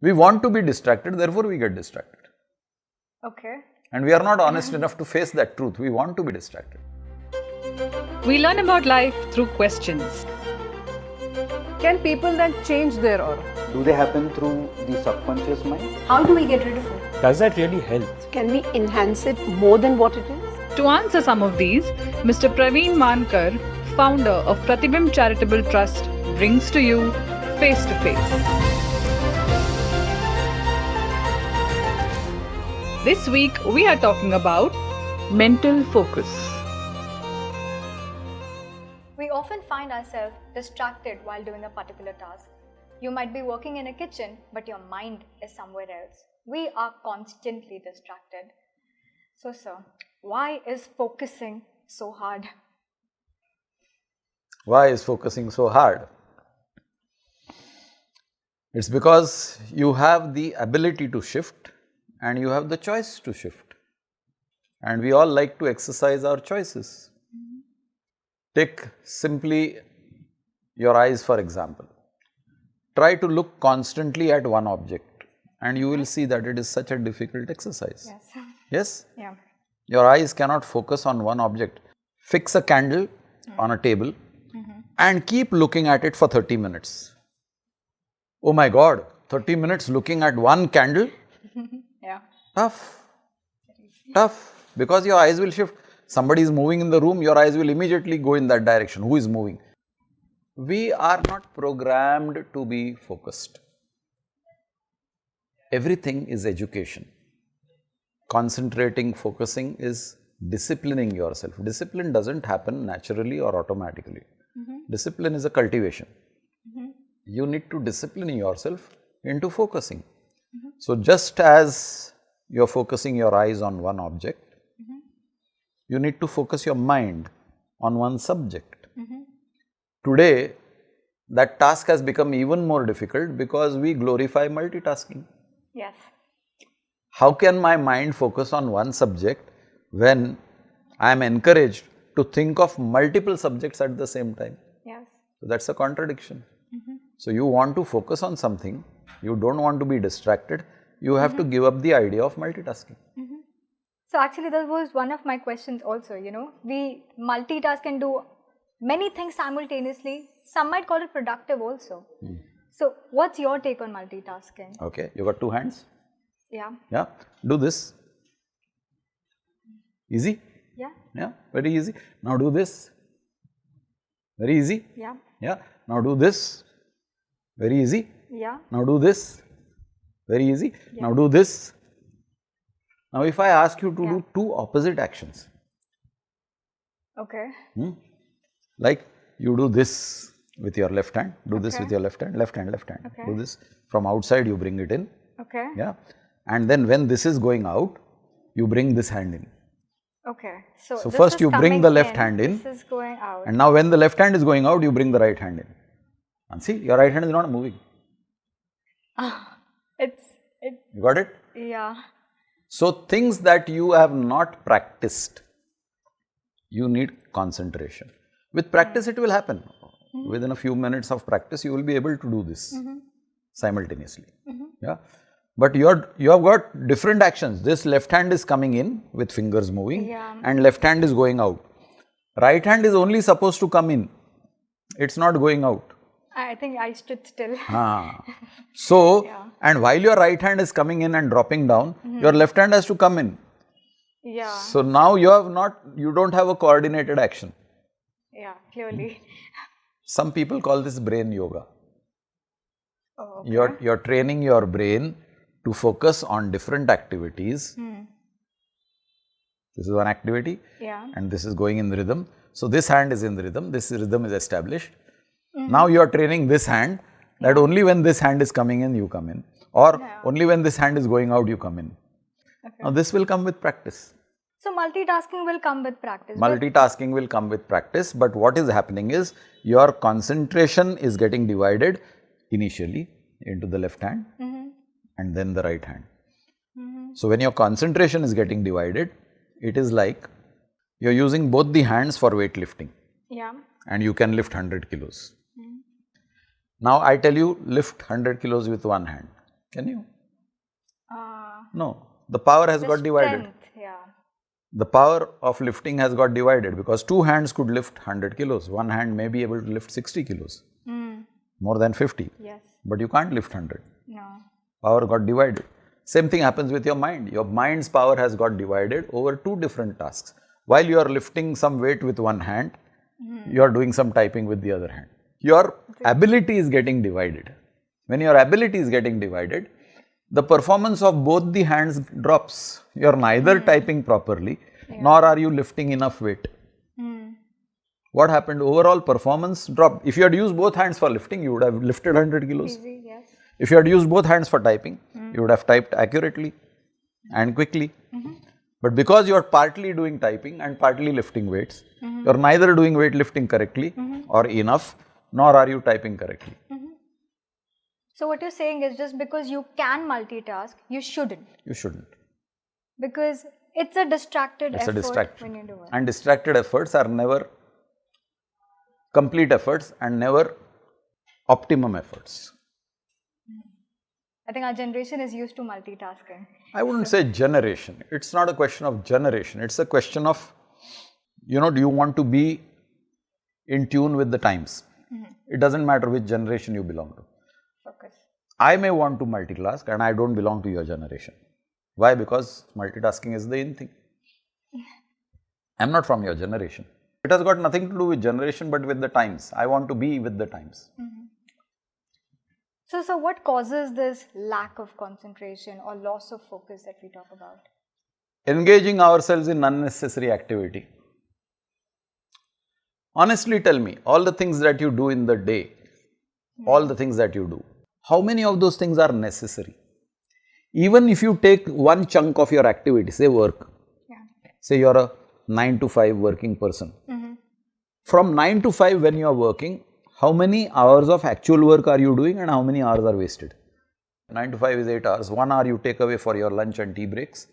We want to be distracted, therefore we get distracted. Okay. And we are not honest enough to face that truth. We want to be distracted. We learn about life through questions. Can people then change their aura? Do they happen through the subconscious mind? How do we get rid of it? Does that really help? Can we enhance it more than what it is? To answer some of these, Mr. Praveen Mankar, founder of Pratibimb Charitable Trust, brings to you Face to Face. This week we are talking about mental focus. We often find ourselves distracted while doing a particular task. You might be working in a kitchen, but your mind is somewhere else. We are constantly distracted. So, sir, why is focusing so hard? Why is focusing so hard? It's because you have the ability to shift and you have the choice to shift. And we all like to exercise our choices. Take simply your eyes, for example. Try to look constantly at one object and you will see that it is such a difficult exercise. Yes. Yes? Yeah. Your eyes cannot focus on one object. Fix a candle on a table and keep looking at it for 30 minutes. Oh my God, 30 minutes looking at one candle? Yeah. Tough. Tough. Because your eyes will shift. Somebody is moving in the room, your eyes will immediately go in that direction. Who is moving? We are not programmed to be focused. Everything is education. Concentrating, focusing is disciplining yourself. Discipline doesn't happen naturally or automatically. Discipline is a cultivation. You need to discipline yourself into focusing. So, just as you are focusing your eyes on one object, you need to focus your mind on one subject. Today, that task has become even more difficult because we glorify multitasking. Yes. How can my mind focus on one subject when I am encouraged to think of multiple subjects at the same time? Yes. So, that is a contradiction. So, you want to focus on something, you do not want to be distracted, you have to give up the idea of multitasking. So actually that was one of my questions also, we multitask and do many things simultaneously. Some might call it productive also. So what's your take on multitasking? Okay, you got two hands? Yeah. Yeah, do this. Easy? Yeah. Yeah, very easy. Now do this. Very easy? Yeah. Yeah, now do this. Very easy. Yeah. Now do this. Very easy. Now do this. Now if I ask you to do two opposite actions, Okay. like you do this with your left hand, do this with your left hand, left hand, Okay. do this. From outside you bring it in, Okay. yeah, and then when this is going out, you bring this hand in. Okay. So So this first is you bring coming the left hand in, This is going out. and now when the left hand is going out, you bring the right hand in. And see, your right hand is not moving. You got it? Yeah. So things that you have not practiced, you need concentration. With practice it will happen. Within a few minutes of practice you will be able to do this simultaneously. Yeah. But you have got different actions. This left hand is coming in with fingers moving and left hand is going out. Right hand is only supposed to come in. It's not going out. I think I stood still. So, and while your right hand is coming in and dropping down, your left hand has to come in. Yeah. So now you don't have a coordinated action. Yeah, clearly. Some people call this brain yoga. Oh, okay. You're training your brain to focus on different activities. This is one activity and this is going in rhythm. So this hand is in the rhythm, this rhythm is established. Now you are training this hand that only when this hand is coming in, you come in, or only when this hand is going out, you come in. Now this will come with practice. So multitasking will come with practice. Multitasking will come with practice, but what is happening is your concentration is getting divided initially into the left hand and then the right hand. So when your concentration is getting divided, it is like you are using both the hands for weightlifting. Yeah. And you can lift 100 kilos. Now I tell you lift 100 kilos with one hand. Can you? Uh, No. The power has the got divided. strength, yeah. The power of lifting has got divided because two hands could lift 100 kilos. One hand may be able to lift 60 kilos, more than 50. Yes. But you can't lift 100. No. Power got divided. Same thing happens with your mind. Your mind's power has got divided over two different tasks. While you are lifting some weight with one hand, you are doing some typing with the other hand. Your ability is getting divided. When your ability is getting divided, the performance of both the hands drops. You are neither typing properly, nor are you lifting enough weight. What happened? Overall performance dropped. If you had used both hands for lifting, you would have lifted 100 kilos. Easy, yes. If you had used both hands for typing, you would have typed accurately and quickly. But because you are partly doing typing and partly lifting weights, you are neither doing weight lifting correctly or enough, nor are you typing correctly. So what you're saying is just because you can multitask, you shouldn't. You shouldn't. Because it's a distracted It's a effort distraction. when you do it. And distracted efforts are never complete efforts and never optimum efforts. I think our generation is used to multitasking. I wouldn't say generation. It's not a question of generation. It's a question of, do you want to be in tune with the times? It doesn't matter which generation you belong to. Focus. I may want to multitask and I don't belong to your generation. Why? Because multitasking is the in thing. I'm not from your generation. It has got nothing to do with generation but with the times. I want to be with the times. So what causes this lack of concentration or loss of focus that we talk about? Engaging ourselves in unnecessary activity. Honestly tell me, all the things that you do in the day, all the things that you do, how many of those things are necessary? Even if you take one chunk of your activity, say work, say you're a 9 to 5 working person. From 9 to 5 when you are working, how many hours of actual work are you doing and how many hours are wasted? 9 to 5 is 8 hours, 1 hour you take away for your lunch and tea breaks.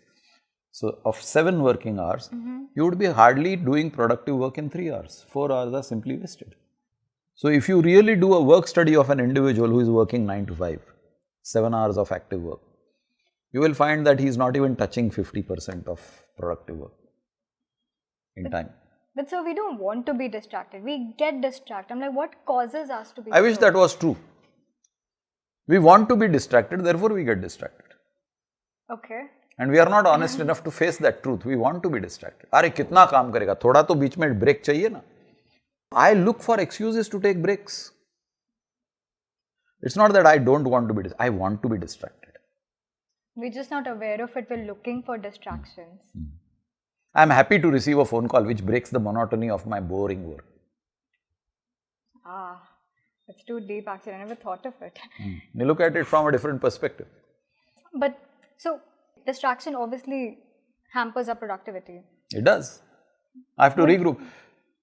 So, of 7 working hours, you would be hardly doing productive work in 3 hours. 4 hours are simply wasted. So, if you really do a work study of an individual who is working 9 to 5, 7 hours of active work, you will find that he is not even touching 50% of productive work in time. But so we don't want to be distracted. We get distracted. I'm like, what causes us to be I wish so? that was true. We want to be distracted, therefore we get distracted. Okay. And we are not honest enough to face that truth. We want to be distracted. अरे कितना काम करेगा? थोड़ा तो बीच में break चाहिए ना? I look for excuses to take breaks. It's not that I don't want to be distracted. I want to be distracted. We're just not aware of it. We're looking for distractions. I am happy to receive a phone call which breaks the monotony of my boring work. Ah, it's too deep actually. I never thought of it. You look at it from a different perspective. But so distraction obviously hampers our productivity. It does. I have to regroup.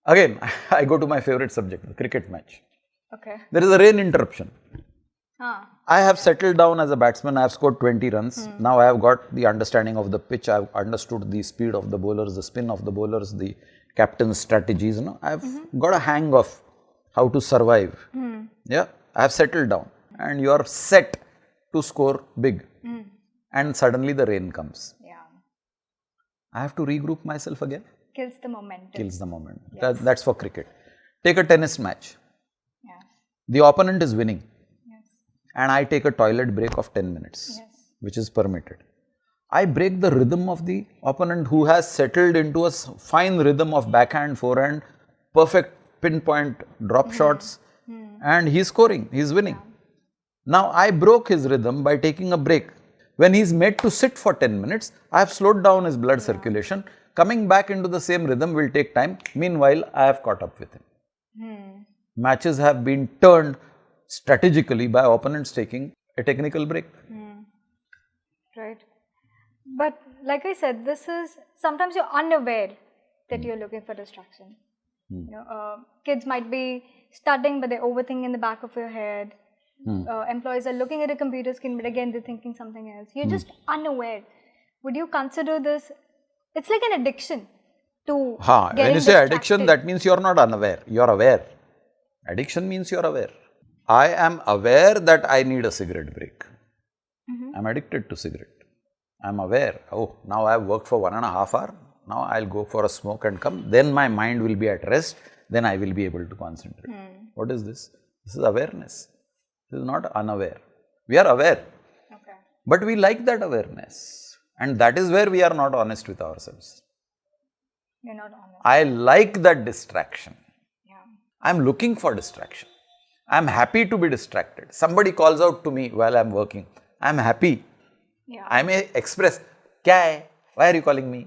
Again, I go to my favorite subject, the cricket match. Okay. There is a rain interruption. Ah. I have settled down as a batsman, I have scored 20 runs. Now I have got the understanding of the pitch, I have understood the speed of the bowlers, the spin of the bowlers, the captain's strategies. I have got a hang of how to survive. Yeah, I have settled down and you are set to score big. And suddenly the rain comes. Yeah. I have to regroup myself again. Kills the momentum. Kills the moment. That's for cricket. Take a tennis match. Yeah. The opponent is winning. Yes. And I take a toilet break of 10 minutes, Yes. which is permitted. I break the rhythm of the opponent who has settled into a fine rhythm of backhand, forehand, perfect pinpoint drop shots, and he's scoring, he's winning. Now I broke his rhythm by taking a break. When he's made to sit for 10 minutes, I have slowed down his blood circulation. Coming back into the same rhythm will take time. Meanwhile, I have caught up with him. Matches have been turned strategically by opponents taking a technical break. Right. But like I said, this is sometimes you're unaware that you're looking for distraction. Kids might be studying, but they're overthinking in the back of your head. Employees are looking at a computer screen, but again, they're thinking something else. You're just unaware. Would you consider this? It's like an addiction to When getting you say addiction, distracted. that means you're not unaware, you're aware. Addiction means you're aware. I am aware that I need a cigarette break. I'm addicted to cigarette. I'm aware, oh, now I've worked for 1.5 hours, now I'll go for a smoke and come, then my mind will be at rest, then I will be able to concentrate. What is this? This is awareness. This is not unaware. We are aware, Okay. but we like that awareness, and that is where we are not honest with ourselves. You're not honest. I like that distraction. Yeah. I'm looking for distraction. I'm happy to be distracted. Somebody calls out to me while I'm working. I'm happy. Yeah. I may express, "Kya hai? Why are you calling me?"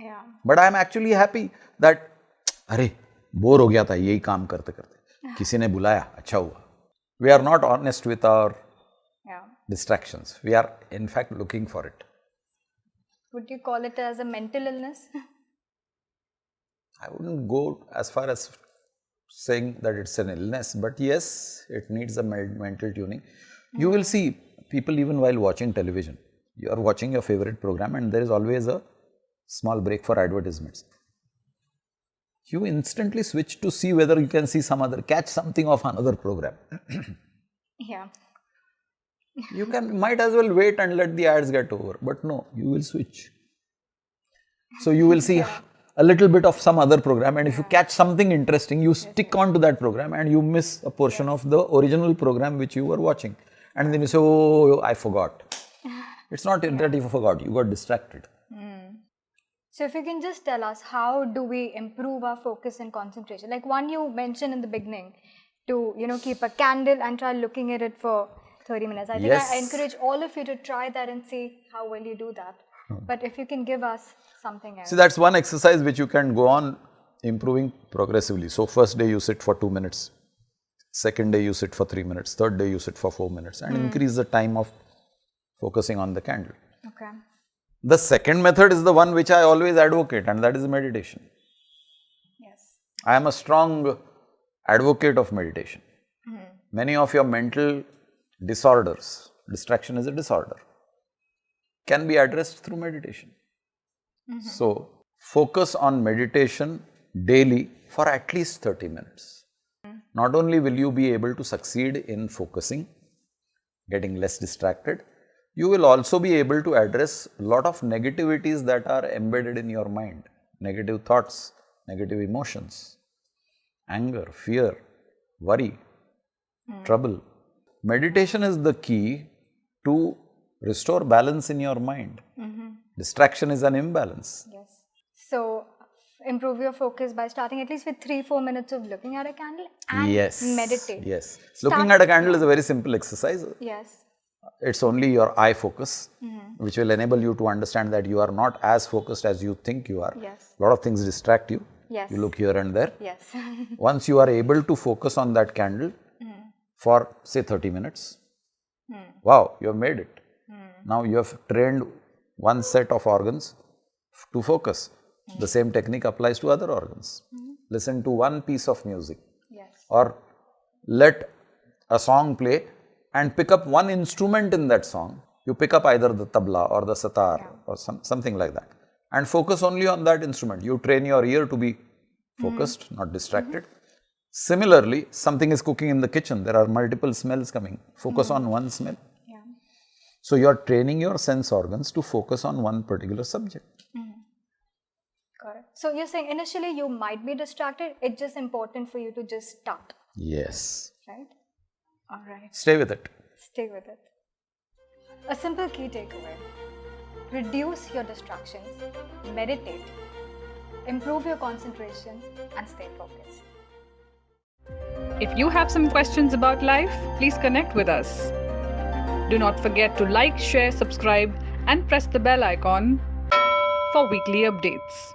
Yeah. But I'm actually happy that, अरे bore हो गया था यही काम करते करते, किसी ने बुलाया, अच्छा हुआ. We are not honest with our Yeah. distractions. We are in fact looking for it. Would you call it as a mental illness? I wouldn't go as far as saying that it's an illness, but yes, it needs a mental tuning. You will see people even while watching television. You are watching your favorite program and there is always a small break for advertisements. You instantly switch to see whether you can see catch something of another program. Yeah. You might as well wait and let the ads get over, but no, you will switch. So you will see a little bit of some other program, and if you catch something interesting, you stick on to that program and you miss a portion of the original program which you were watching. And then you say, oh, I forgot. It's not that you forgot, you got distracted. So if you can just tell us, how do we improve our focus and concentration? Like one you mentioned in the beginning, to keep a candle and try looking at it for 30 minutes. I think I Yes. encourage all of you to try that and see how well you do that. But if you can give us something else. See, that's one exercise which you can go on improving progressively. So first day you sit for 2 minutes, second day you sit for 3 minutes, third day you sit for 4 minutes, and increase the time of focusing on the candle. Okay. The second method is the one which I always advocate, and that is meditation. Yes. I am a strong advocate of meditation. Many of your mental disorders, distraction is a disorder, can be addressed through meditation. So, focus on meditation daily for at least 30 minutes. Not only will you be able to succeed in focusing, getting less distracted, you will also be able to address a lot of negativities that are embedded in your mind. Negative thoughts, negative emotions, anger, fear, worry, trouble. Meditation is the key to restore balance in your mind. Distraction is an imbalance. Yes. So improve your focus by starting at least with 3-4 minutes of looking at a candle and Yes. meditate. Yes. Looking at a candle is a very simple exercise. Yes. It's only your eye focus, which will enable you to understand that you are not as focused as you think you are. Yes. A lot of things distract you. Yes. You look here and there. Yes. Once you are able to focus on that candle for say 30 minutes, wow, you have made it. Now you have trained one set of organs to focus. The same technique applies to other organs. Listen to one piece of music, Yes. or let a song play and pick up one instrument in that song. You pick up either the tabla or the sitar or something like that, and focus only on that instrument. You train your ear to be focused, not distracted. Similarly, something is cooking in the kitchen. There are multiple smells coming. Focus on one smell. Yeah. So, you are training your sense organs to focus on one particular subject. Got it. So you're saying initially you might be distracted. It's just important for you to just start, Yes. right? All right. Stay with it. Stay with it. A simple key takeaway: reduce your distractions, meditate, improve your concentration, and stay focused. If you have some questions about life, please connect with us. Do not forget to like, share, subscribe, and press the bell icon for weekly updates.